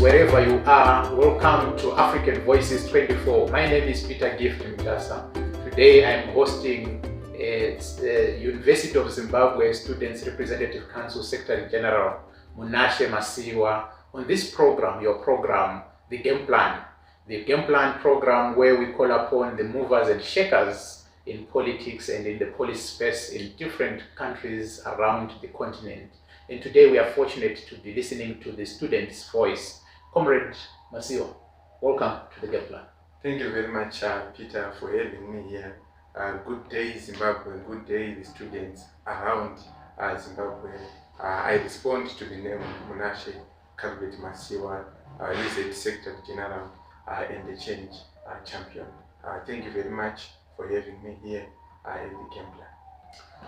wherever you are. Welcome to African Voices 24. My name is Peter Gift Mdasa. Today I'm hosting University of Zimbabwe Students Representative Council Secretary General Munashe Masiyiwa on this program, your program, the Game Plan. The Game Plan program where we call upon the movers and shakers in politics and in the policy space in different countries around the continent. And today we are fortunate to be listening to the student's voice. Comrade Masiyiwa, welcome to the Game Plan. Thank you very much, Peter, for having me here. Good day, Zimbabwe. Good day, the students around Zimbabwe. I respond to the name Munashe Masiyiwa, Research Secretary General and the Change Champion. Thank you very much for having me here in the Game Plan.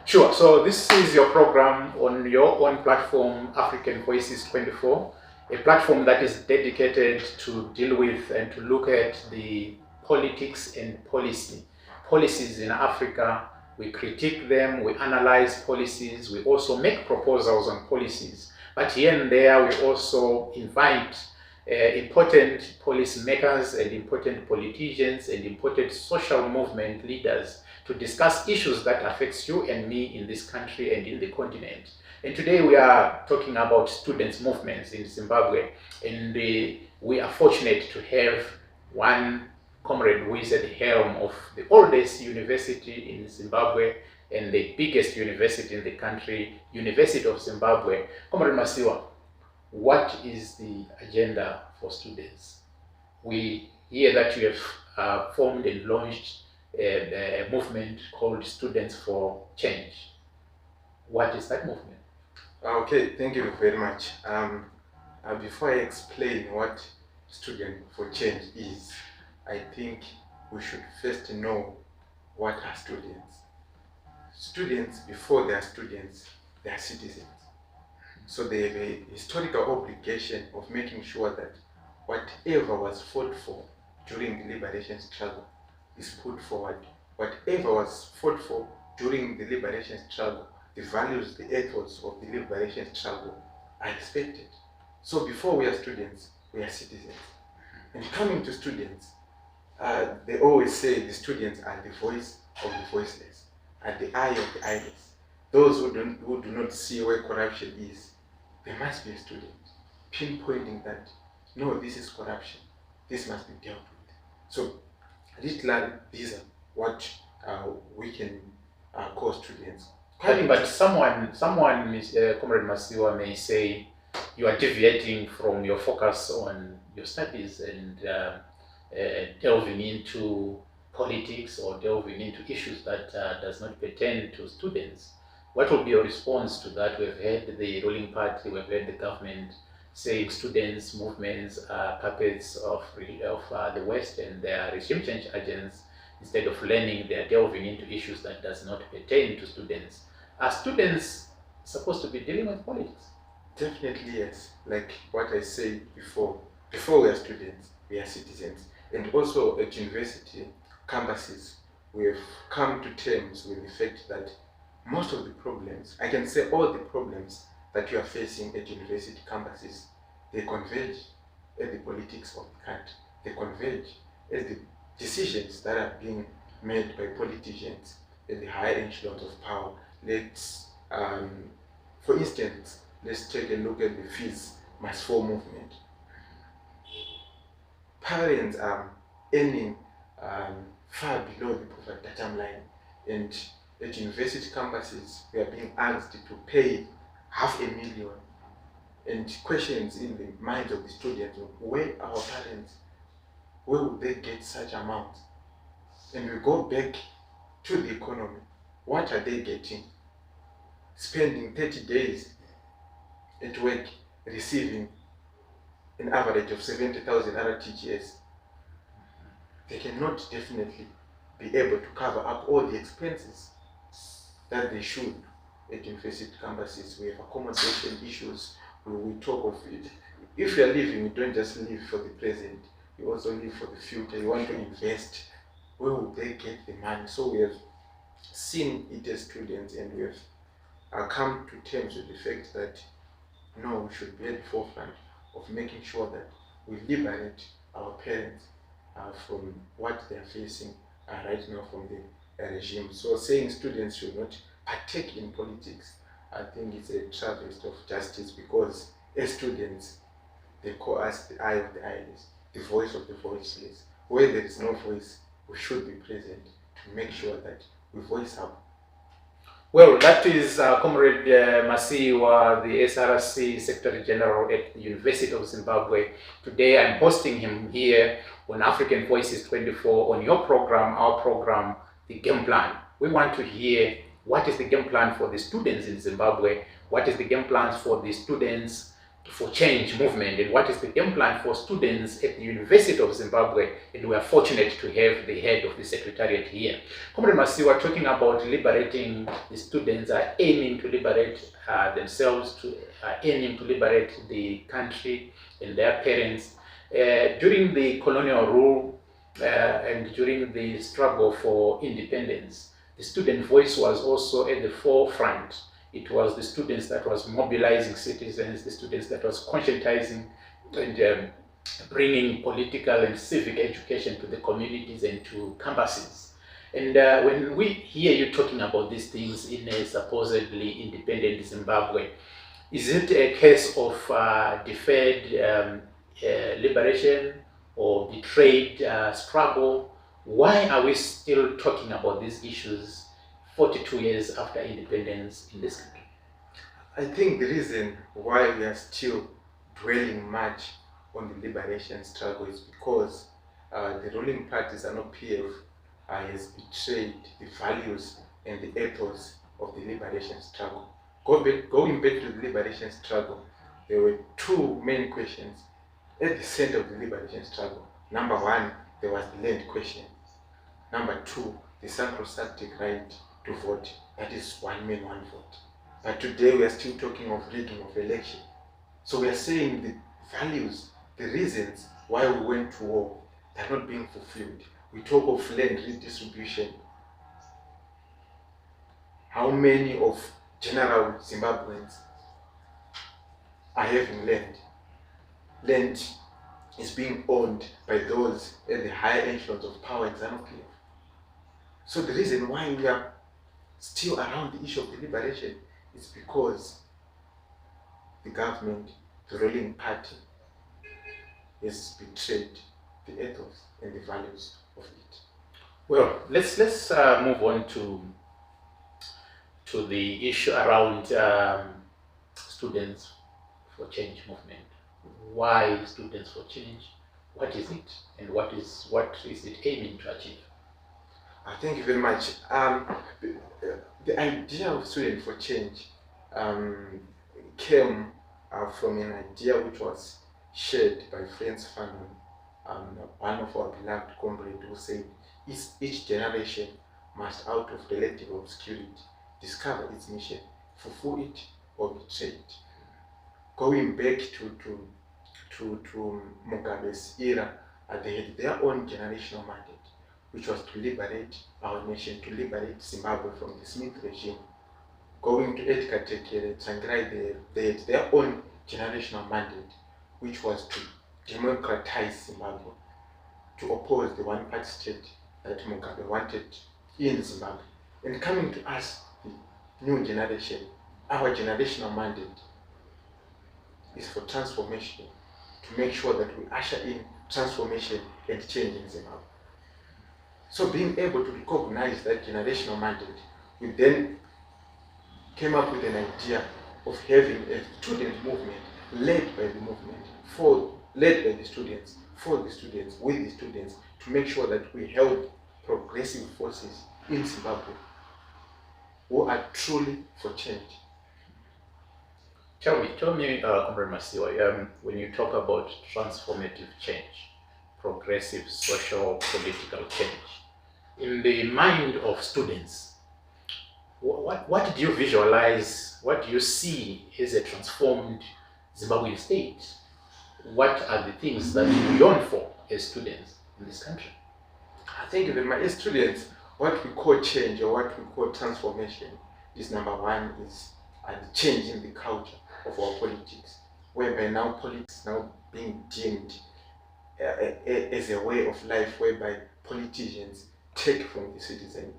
Sure. So this is your program on your own platform, African Voices 24, a platform that is dedicated to deal with and to look at the politics and policies in Africa. We critique them, we analyze policies, we also make proposals on policies. But here and there, we also invite important policy makers and important politicians and important social movement leaders to discuss issues that affects you and me in this country and in the continent. And today we are talking about students' movements in Zimbabwe, and we are fortunate to have one comrade who is at the helm of the oldest university in Zimbabwe and the biggest university in the country, University of Zimbabwe. Comrade Masiyiwa, what is the agenda for students? We hear that you have formed and launched a movement called Students4Change. What is that movement? Okay, thank you very much. Before I explain what Students4Change is, I think we should first know what are students. Students, before they are students, they are citizens. So they have a historical obligation of making sure that whatever was fought for during the liberation struggle is put forward. Whatever was fought for during the liberation struggle, the values, the ethos of the liberation struggle are respected. So before we are students, we are citizens. And coming to students, they always say the students are the voice of the voiceless, are the eye of the eyeless. Those who do not see where corruption is, there must be a student pinpointing that, no, this is corruption, this must be dealt with. So literally, these are what we can call students. But someone, Comrade Masiyiwa, may say you are deviating from your focus on your studies and delving into politics or delving into issues that does not pertain to students. What will be your response to that? We've heard the ruling party, we've heard the government saying students' movements are puppets of the West and they are regime change agents. Instead of learning, they are delving into issues that does not pertain to students. Are students supposed to be dealing with politics? Definitely yes. Like what I said before we are students, we are citizens. And also at university campuses, we have come to terms with the fact that most of the problems, I can say all the problems that you are facing at university campuses, they converge at the politics of the country. They converge at the decisions that are being made by politicians at the higher echelons of power. For instance, let's take a look at the fees must fall movement. Parents are earning far below the poverty datum line, and at university campuses, we are being asked to pay $500,000, and questions in the minds of the students: where our parents, where would they get such amounts? And we go back to the economy. What are they getting? Spending 30 days at work, receiving an average of 70,000 RTGS. They cannot definitely be able to cover up all the expenses that they should at university campuses. We have accommodation issues. We talk of it. If you are living, you don't just live for the present, you also live for the future. You want to invest. Where would they get the money? So we have seen it as students, and we have come to terms with the fact that no, we should be at the forefront of making sure that we liberate our parents from what they are facing right now from the regime. So saying students should not partake in politics, I think it's a travesty of justice, because as students, they call us the eye of the eyeless, the voice of the voiceless. Where there is no voice, we should be present to make sure that we voice up. Well, that is Comrade Masiyiwa, the SRC Secretary General at the University of Zimbabwe. Today I'm hosting him here on African Voices 24 on your program, our program, The Game Plan. We want to hear what is the game plan for the students in Zimbabwe, what is the game plan for the Students for Change movement, and what is the game plan for students at the University of Zimbabwe. And we are fortunate to have the head of the secretariat here. Comrade Masiyiwa, talking about liberating the students, are aiming to liberate themselves, aiming to liberate the country and their parents. During the colonial rule and during the struggle for independence, the student voice was also at the forefront. It was the students that was mobilizing citizens, the students that was conscientizing and bringing political and civic education to the communities and to campuses. And when we hear you talking about these things in a supposedly independent Zimbabwe, is it a case of deferred liberation or betrayed struggle? Why are we still talking about these issues 42 years after independence in this country? I think the reason why we are still dwelling much on the liberation struggle is because the ruling party, ZANU-PF, has betrayed the values and the ethos of the liberation struggle. Going back to the liberation struggle, there were two main questions at the center of the liberation struggle. Number one, there was the land question. Number two, the sacrosanct right to vote. That is one man, one vote. But today we are still talking of rigging of election. So we are saying the values, the reasons why we went to war, they are not being fulfilled. We talk of land redistribution. How many of general Zimbabweans are having land? Land is being owned by those at the higher echelons of power in ZANU-PF. So the reason why we are still around the issue of the liberation is because the government, the ruling party, has betrayed the ethos and the values of it. Well, let's move on to the issue around Students for Change movement. Why Students for Change? What is it, and what is it aiming to achieve? Thank you very much. The idea of Students for Change came from an idea which was shared by Franz Fanon, one of our beloved comrades, who said, each generation must, out of relative obscurity, discover its mission, fulfill it, or betray it. Going back to Mugabe's era, they had their own generational mandate, which was to liberate our nation, to liberate Zimbabwe from the Smith regime. Going to Edgar Tekere, Tsvangirai, they had their own generational mandate, which was to democratize Zimbabwe, to oppose the one-party state that Mugabe wanted in Zimbabwe. And coming to us, the new generation, our generational mandate is for transformation, to make sure that we usher in transformation and change in Zimbabwe. So being able to recognize that generational mandate, we then came up with an idea of having a student movement led by the movement, led by the students, for the students, with the students, to make sure that we help progressive forces in Zimbabwe who are truly for change. Tell me, Comrade Masiyiwa, when you talk about transformative change, progressive social political change, in the mind of students, what do you visualize, what do you see as a transformed Zimbabwean state? What are the things that you yearn for as students in this country? Thank you very much. As students, what we call change or what we call transformation is, number one, is the change in the culture of our politics, whereby now politics now being deemed as a way of life whereby politicians take from the citizens,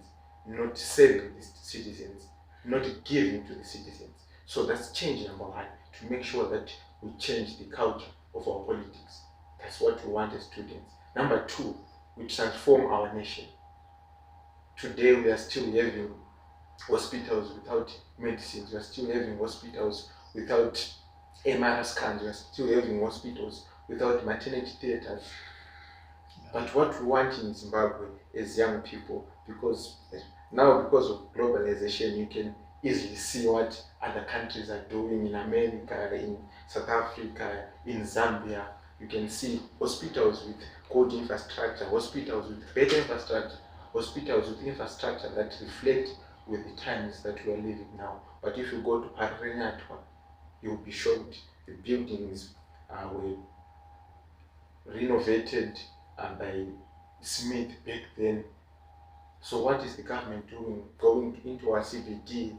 not serving the citizens, not giving to the citizens. So that's change number one, to make sure that we change the culture of our politics. That's what we want as students. Number two, we transform our nation. Today we are still having hospitals without medicines, we are still having hospitals without MRI scans, we are still having hospitals without maternity theaters. But what we want in Zimbabwe as young people, because now because of globalization, you can easily see what other countries are doing in America, in South Africa, in Zambia. You can see hospitals with good infrastructure, hospitals with better infrastructure, hospitals with infrastructure that reflect with the times that we are living now. But if you go to Parinatwa, you'll be shocked. The buildings were renovated by Smith back then. So what is the government doing? Going into our CBD,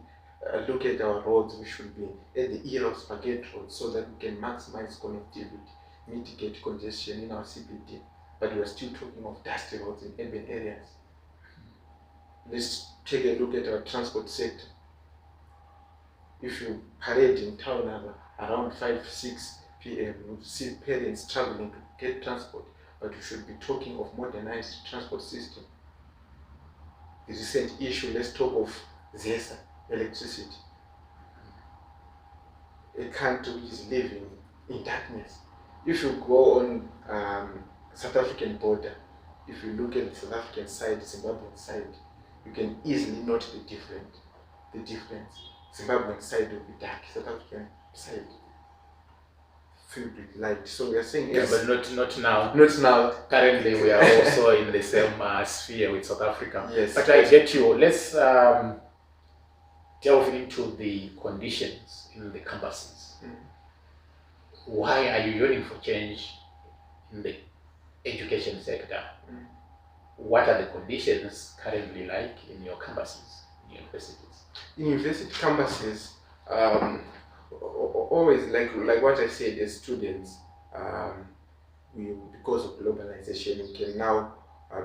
look at our roads. We should be at the era of spaghetti roads so that we can maximize connectivity, mitigate congestion in our CBD. But we are still talking of dusty roads in urban areas. Let's take a look at our transport sector. If you parade in town around 5-6 p.m., you see parents struggling to get transport, but you should be talking of modernized transport system. The recent issue, let's talk of ZESA, electricity. A country which is living in darkness. If you go on South African border, if you look at the South African side, Zimbabwean side, you can easily note the difference. Zimbabwean side will be dark, South African side filled with light. So we are saying yes, but not now. Not now. Currently, we are also in the same sphere with South Africa. Yes. But I get you. Let's delve into the conditions in the campuses. Why are you yearning for change in the education sector? What are the conditions currently like in your campuses, in universities? In university campuses, always like what I said, as students, because of globalization, we can now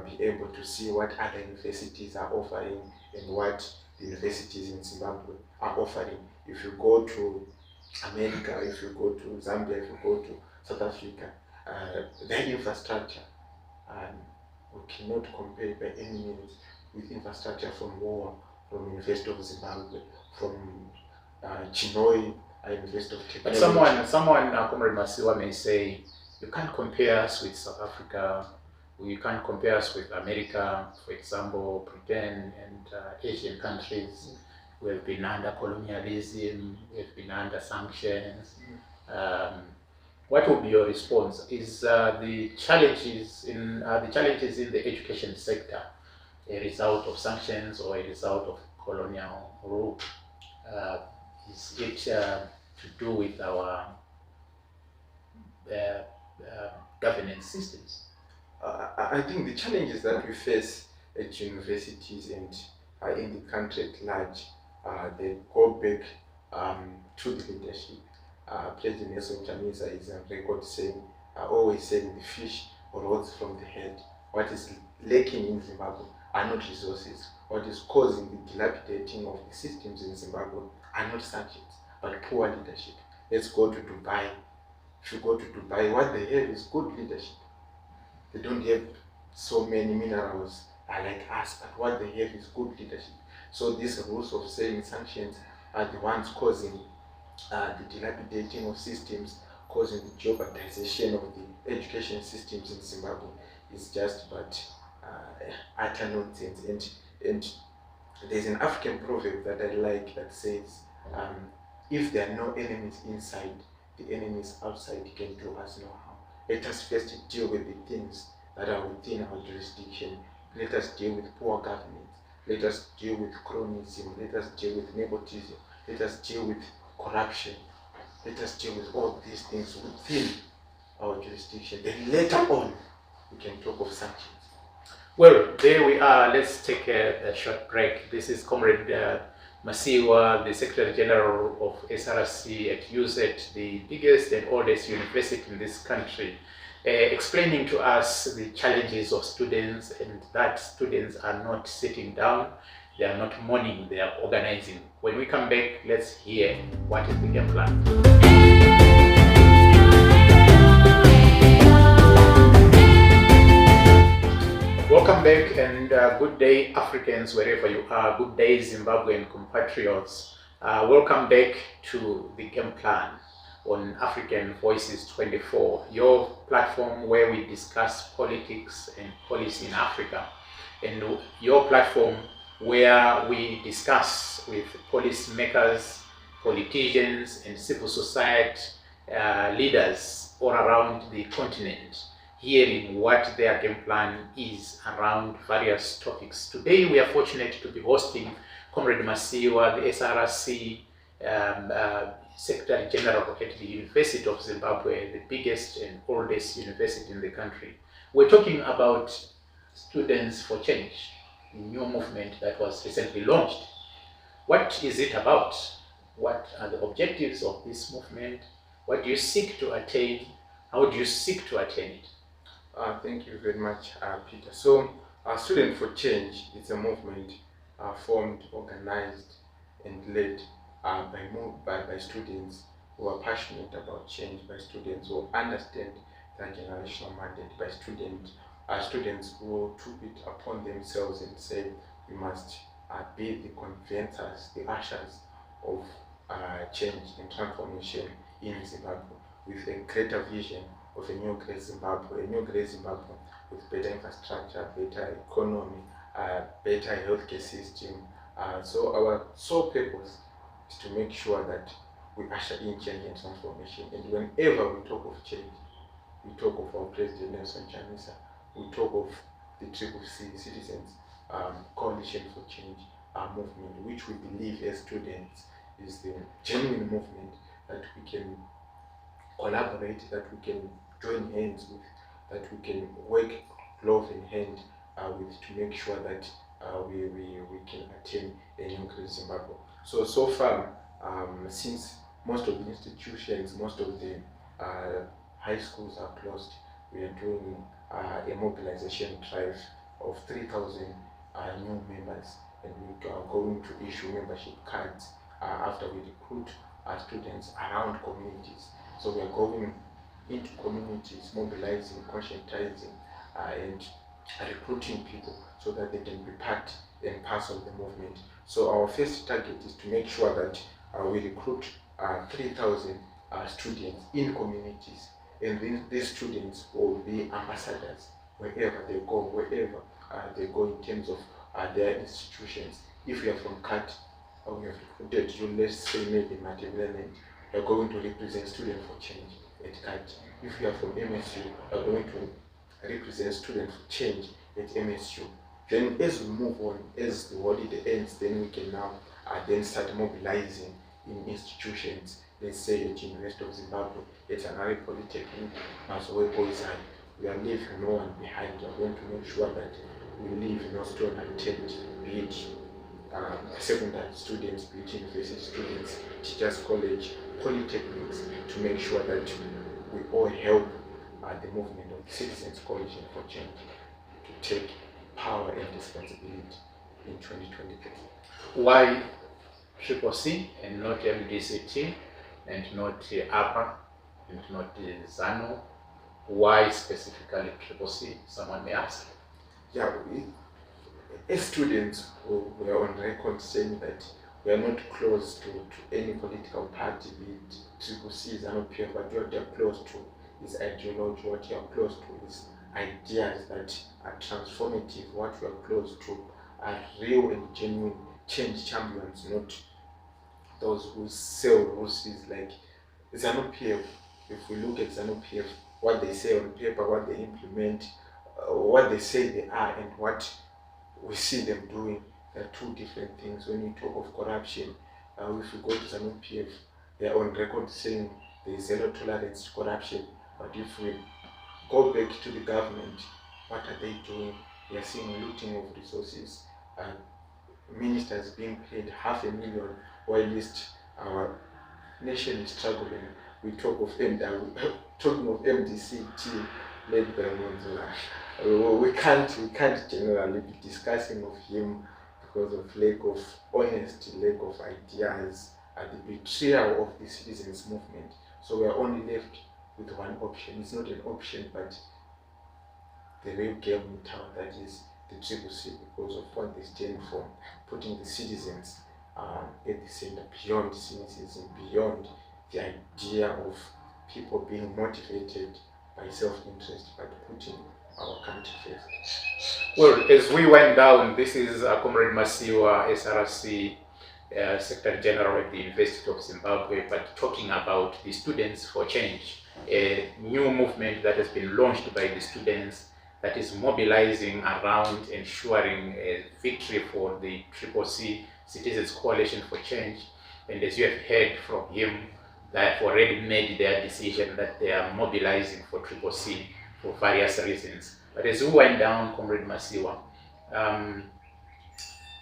be able to see what other universities are offering and what the universities in Zimbabwe are offering. If you go to America, if you go to Zambia, if you go to South Africa, their infrastructure, we cannot compare by any means with infrastructure from WOA, from University of Zimbabwe, from Chinoi, University of Technology. But someone, Comrade Masiyiwa, may say, you can't compare us with South Africa, you can't compare us with America, for example, Britain and Asian countries. We have been under colonialism, we have been under sanctions. What will be your response? Is the challenges in the education sector a result of sanctions or a result of colonial rule? Is it to do with our governance systems? I think the challenges that we face at universities and in the country at large, they go back to the leadership. President Nelson Chamisa is on record saying, always saying, the fish rots from the head. What is lacking in Zimbabwe are not resources. What is causing the dilapidating of the systems in Zimbabwe are not sanctions, but poor leadership. Let's go to Dubai. If you go to Dubai, what they have is good leadership. They don't have so many minerals like us, but what they have is good leadership. So these rules of saying sanctions are the ones causing the dilapidating of systems, causing the jeopardization of the education systems in Zimbabwe. Is just but utter nonsense. And there's an African proverb that I like that says, if there are no enemies inside, the enemies outside can do us no harm. Let us first deal with the things that are within our jurisdiction. Let us deal with poor governance. Let us deal with cronyism. Let us deal with nepotism. Let us deal with corruption. Let us deal with all these things within our jurisdiction. Then later on, we can talk of sanctions. Well, there we are. Let's take a short break. This is Comrade Masiyiwa, the Secretary General of SRC at UZ, the biggest and oldest university in this country. explaining to us the challenges of students and that students are not sitting down, they are not mourning, they are organizing. When we come back, let's hear what is the game plan. Welcome back and good day Africans wherever you are, good day Zimbabwean compatriots. Welcome back to the game plan on African Voices 24, your platform where we discuss politics and policy in Africa, and your platform where we discuss with policymakers, politicians and civil society leaders all around the continent, hearing what their game plan is around various topics. Today we are fortunate to be hosting Comrade Masiyiwa, the SRC Secretary General at the University of Zimbabwe, the biggest and oldest university in the country. We're talking about Students for Change, a new movement that was recently launched. What is it about? What are the objectives of this movement? What do you seek to attain? How do you seek to attain it? Thank you very much, Peter. So, Student for Change is a movement formed, organized, and led by students who are passionate about change, by students who understand their generational mandate, by students who took it upon themselves and said we must be the conveyancers, the ushers of change and transformation in Zimbabwe, with a greater vision of a new great Zimbabwe, with better infrastructure, better economy, better healthcare system. So our sole purpose is to make sure that we usher in change and transformation. And whenever we talk of change, we talk of our President Nelson Chamisa, we talk of the CCC, Citizens Coalition for Change movement, which we believe as students is the genuine movement that we can collaborate, that we can join hands with, that we can work glove in hand with, to make sure that we can attain a new great Zimbabwe. So far, since most of the institutions, most of the high schools are closed, we are doing a mobilization drive of 3,000 new members, and we are going to issue membership cards after we recruit students around communities. So we are going into communities, mobilizing, conscientizing, and recruiting people so that they can be part and parcel of the movement. So our first target is to make sure that we recruit 3,000 students in communities, and these students will be ambassadors wherever they go in terms of their institutions. If you are from CAT, or we have recruited you, let's say maybe Matabeleland, you are going to represent Students for Change at CAT. If you are from MSU, you are going to represent Students for Change at MSU. Then as we move on, as the holiday ends, then we can now then start mobilizing in institutions. Let's say at University of Zimbabwe, at Anari Polytechnic, Masiyiwa Boys High. We are leaving no one behind. We are going to make sure that we leave no stone unturned, be it secondary students, be it university students, teachers college, polytechnics, to make sure that we all help the movement of the Citizens Coalition for Change to take power and responsibility in 2023. Why CCC and not MDCT and not APA and not ZANU? Why specifically CCC? Someone may ask. Yeah, as students, we are on record saying that we are not close to any political party, be it CCC, ZANU, PF, but what we are close to is ideology, what we are close to is ideas that are transformative, what we are close to are real and genuine change champions, not those who sell roses like ZANU PF. If we look at ZANU PF, what they say on paper, what they implement, what they say they are, and what we see them doing, they are two different things. When you talk of corruption, if you go to ZANU PF, they are on record saying there is zero tolerance to corruption. But if we go back to the government, what are they doing? We are seeing looting of resources, ministers being paid $500,000, or at least our nation is struggling. We talk of talking of MDCT, led by Monzula. We can't generally be discussing of him because of lack of honesty, lack of ideas, and the betrayal of the citizens movement. So we are only left with one option. It's not an option, but the real game in town, that is the CCC, because of what they stand for, putting the citizens at the center, beyond cynicism, beyond the idea of people being motivated by self-interest, but putting our country first. Well, as we went down, this is Comrade Masiyiwa, SRC Secretary General at the University of Zimbabwe, but talking about the Students for Change, a new movement that has been launched by the students that is mobilizing around ensuring a victory for the CCC, Citizens Coalition for Change. And as you have heard from him, they have already made their decision that they are mobilizing for CCC for various reasons. But as we went down, Comrade Masiyiwa,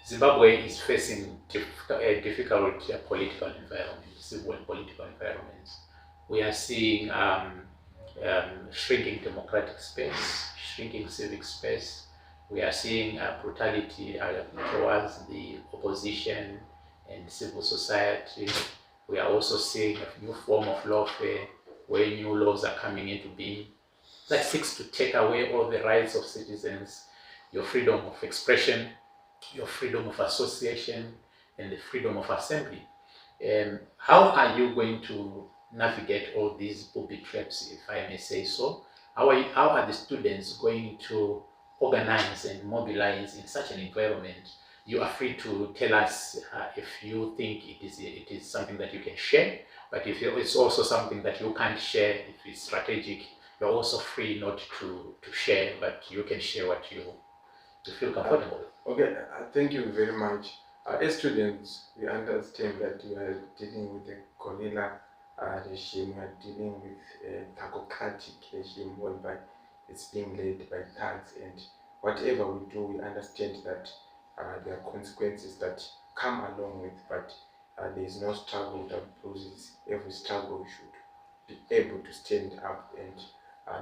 Zimbabwe is facing a difficult political environment, civil and political environment. We are seeing shrinking democratic space, shrinking civic space. We are seeing brutality towards the opposition and civil society. We are also seeing a new form of lawfare where new laws are coming into being that seeks to take away all the rights of citizens, your freedom of expression, your freedom of association, and the freedom of assembly. How are you going to navigate all these booby traps, if I may say so? How are the students going to organize and mobilize in such an environment? You are free to tell us if you think it is something that you can share, but if it's also something that you can't share, if it's strategic, you're also free not to share, but you can share what you feel comfortable. Okay, thank you very much. As students, we understand that we are dealing with a guerrilla regime, we are dealing with a tacocratic regime whereby it's being led by thugs, and whatever we do, we understand that there are consequences that come along with, but there is no struggle without bruises. Every struggle should be able to stand up and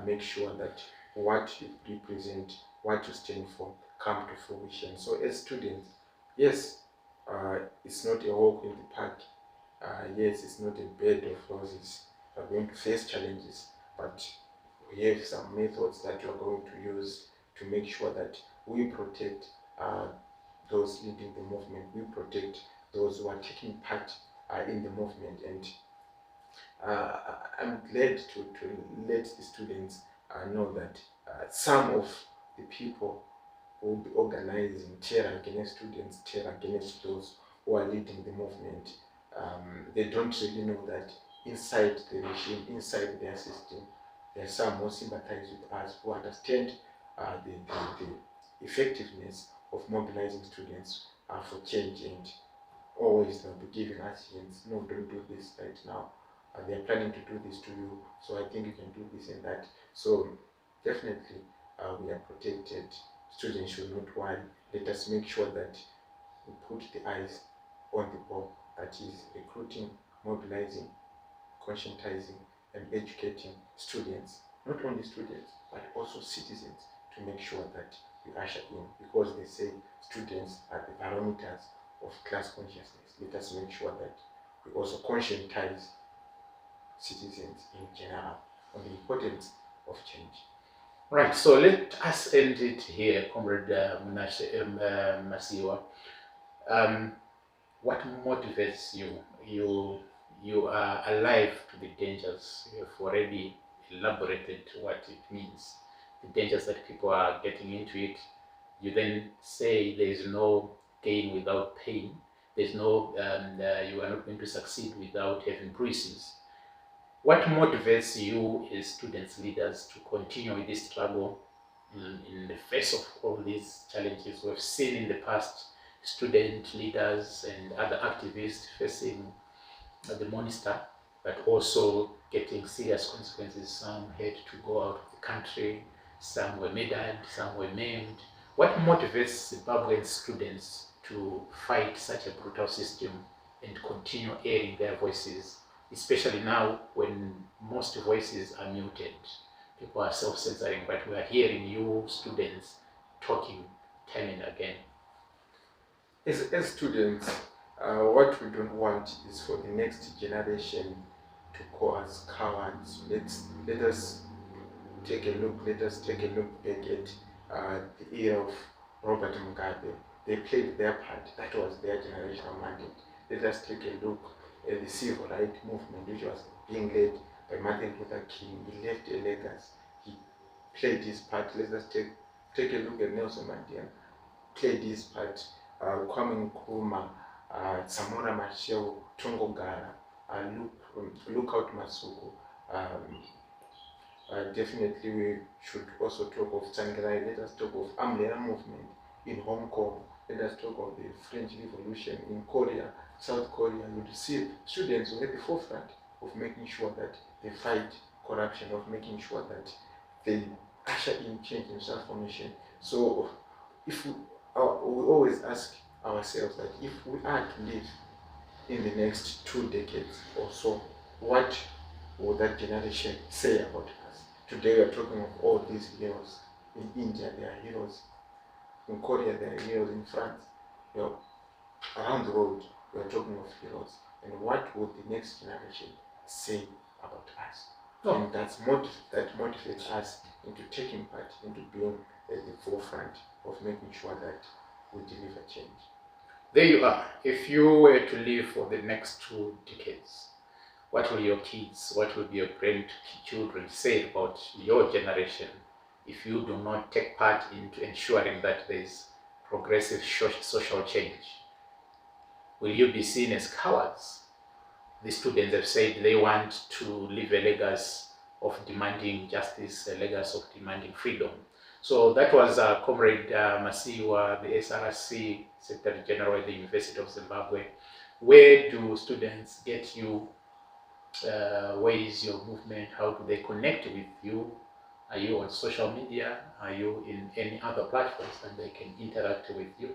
make sure that what you represent, what you stand for, come to fruition. So as students, yes, it's not a walk in the park. Yes, it's not a bed of roses. We are going to face challenges, but we have some methods that we are going to use to make sure that we protect those leading the movement, we protect those who are taking part in the movement. And I'm glad to let the students know that some of the people who will be organizing terror against students, terror against those who are leading the movement, they don't really know that inside the regime, inside their system, there are some who sympathize with us, who understand the effectiveness of mobilizing students for change, and always they'll be giving us hints. No, don't do this right now. They are planning to do this to you, so I think you can do this and that. So definitely we are protected. Students should not worry. Let us make sure that we put the eyes on the ball, that is recruiting, mobilizing, conscientizing, and educating students, not only students, but also citizens, to make sure that we usher in, because they say students are the barometers of class consciousness. Let us make sure that we also conscientize citizens in general on the importance of change. Right, so let us end it here, Comrade Munashe, Masiyiwa. What motivates you? You are alive to the dangers. You have already elaborated what it means, the dangers that people are getting into it. You then say there is no gain without pain. There's no, you are not going to succeed without having bruises. What motivates you as students leaders to continue with this struggle in the face of all these challenges? We've seen in the past student leaders and other activists facing the monster, but also getting serious consequences. Some had to go out of the country, some were murdered, some were maimed. What motivates Zimbabwean students to fight such a brutal system and continue airing their voices, especially now when most voices are muted? people are self-censoring, but we are hearing you students talking time and again. As students, what we don't want is for the next generation to call us cowards. Let us take a look back at the era of Robert Mugabe. They played their part. That was their generational mandate. Let us take a look at the civil rights movement, which was being led by Martin Luther King. He left a legacy. He played his part. Let us take a look at Nelson Mandela. Played his part. Kwame Nkrumah, Samora Machel, Tongogara, Lookout Masuku. Definitely we should also talk of Tsvangirai. Let us talk of Umbrella movement in Hong Kong. Let us talk of the French Revolution in Korea, South Korea. You would see students who are at the forefront of making sure that they fight corruption, of making sure that they usher in change and transformation. So if we always ask ourselves that if we are to live in the next 2 decades or so, what will that generation say about us? Today we are talking of all these heroes. In India there are heroes, in Korea there are heroes, in France, around the world we are talking of heroes. And what will the next generation say about us? And that motivates us into taking part, into being at the forefront of making sure that we deliver change. There you are. If you were to live for the next 2 decades, what will your kids, what will your grandchildren say about your generation if you do not take part into ensuring that there is progressive social change? Will you be seen as cowards? The students have said they want to leave a legacy of demanding justice, a legacy of demanding freedom. So that was Comrade Masiyiwa, the SRC Secretary General at the University of Zimbabwe. Where do students get you? Where is your movement? How do they connect with you? Are you on social media? Are you in any other platforms that they can interact with you?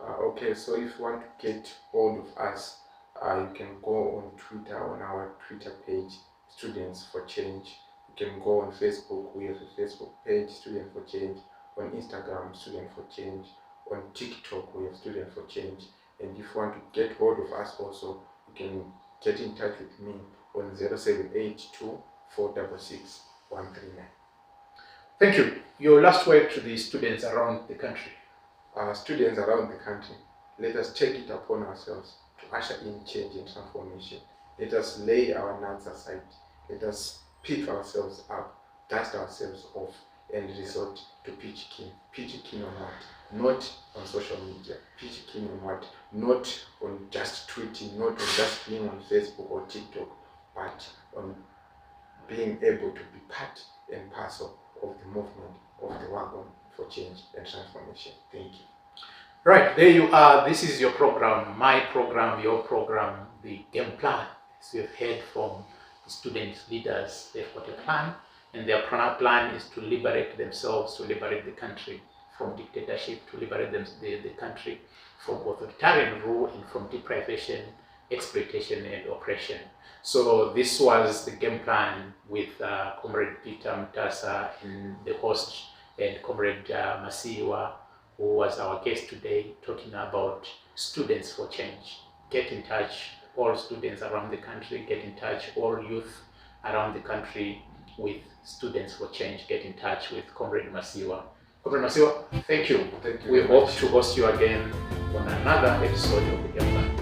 Okay, so if you want to get hold of us, you can go on Twitter, on our Twitter page, Students4Change. You can go on Facebook, we have a Facebook page, Students4Change. On Instagram, Students4Change. On TikTok, we have Students4Change. And if you want to get hold of us also, you can get in touch with me on 0782 466 139. Thank you. Your last word to the students around the country. Students around the country, let us take it upon ourselves to usher in change and transformation. Let us lay our nuts aside. Let us pick ourselves up, dust ourselves off, and resort to pitch keen. Pitch keen on what? Not on social media. Pitch keen on what? Not on just tweeting, not on just being on Facebook or TikTok, but on being able to be part and parcel of the movement of the wagon for change and transformation. Thank you. Right, there you are. This is your program, my program, your program, the game plan. As you've heard from the student leaders, they've got a plan, and their plan is to liberate themselves, to liberate the country from dictatorship, to liberate the country from authoritarian rule and from deprivation, exploitation, and oppression. So this was the game plan with Comrade Peter Mutasa and the host, and Comrade Masiyiwa, who was our guest today, talking about Students4Change. Get in touch, all students around the country, get in touch, all youth around the country with Students4Change. Get in touch with Comrade Masiyiwa. Comrade Masiyiwa, thank you. Thank you. We hope to host you again on another episode of the Game Plan.